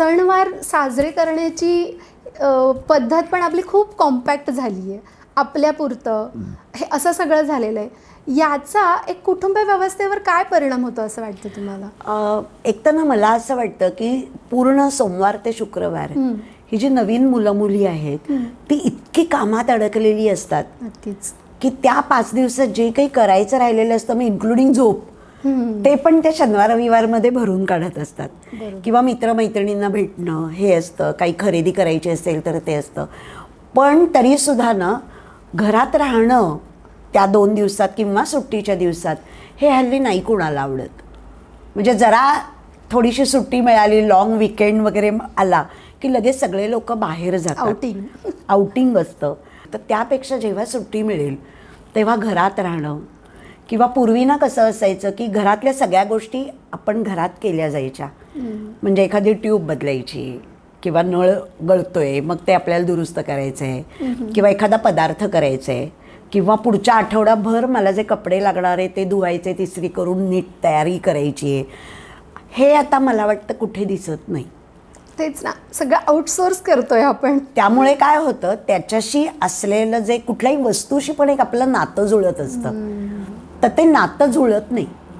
सणवार साजरे करण्याची पद्धत पण आपली खूप कॉम्पॅक्ट झाली आहे, आपल्यापुरतं हे असं सगळं झालेलं आहे. याचा एक कुटुंब व्यवस्थेवर काय परिणाम होतो असं वाटतं तुम्हाला? एक तर ना मला असं वाटतं की पूर्ण सोमवार ते शुक्रवार ही जी नवीन मुलं मुली आहेत ती इतकी कामात अडकलेली असतात नक्कीच की त्या 5 दिवसात जे काही करायचं राहिलेलं असतं, मी इन्क्लुडिंग झोप, ते पण त्या शनिवार रविवारमध्ये भरून काढत असतात. किंवा मित्रमैत्रिणींना भेटणं हे असतं, काही खरेदी करायची असेल तर ते असतं. पण तरीसुद्धा ना घरात राहणं त्या 2 दिवसात किंवा सुट्टीच्या दिवसात हे हल्ली नाही कुणाला आवडत. म्हणजे जरा थोडीशी सुट्टी मिळाली, लॉंग विकेंड वगैरे आला की लगेच सगळे लोक बाहेर जातात, आउटिंग असतं. तर त्यापेक्षा जेव्हा सुट्टी मिळेल तेव्हा घरात राहणं. किंवा पूर्वी ना कसं असायचं की घरातल्या सगळ्या गोष्टी आपण घरात केल्या जायच्या. म्हणजे एखादी ट्यूब बदलायची किंवा नळ गळतोय मग ते आपल्याला दुरुस्त करायचं आहे, किंवा एखादा पदार्थ करायचा आहे, किंवा पुढच्या आठवडाभर मला जे कपडे लागणार आहे ते धुवायचे, इस्त्री करून नीट तयारी करायची आहे. हे आता मला वाटतं कुठे दिसत नाही. तेच ना, सगळं आउटसोर्स करतोय आपण. त्यामुळे काय होतं, त्याच्याशी असलेलं जे कुठल्याही वस्तूशी पण एक आपलं नातं जुळत असतं, तर ते नातं जुळत नाही.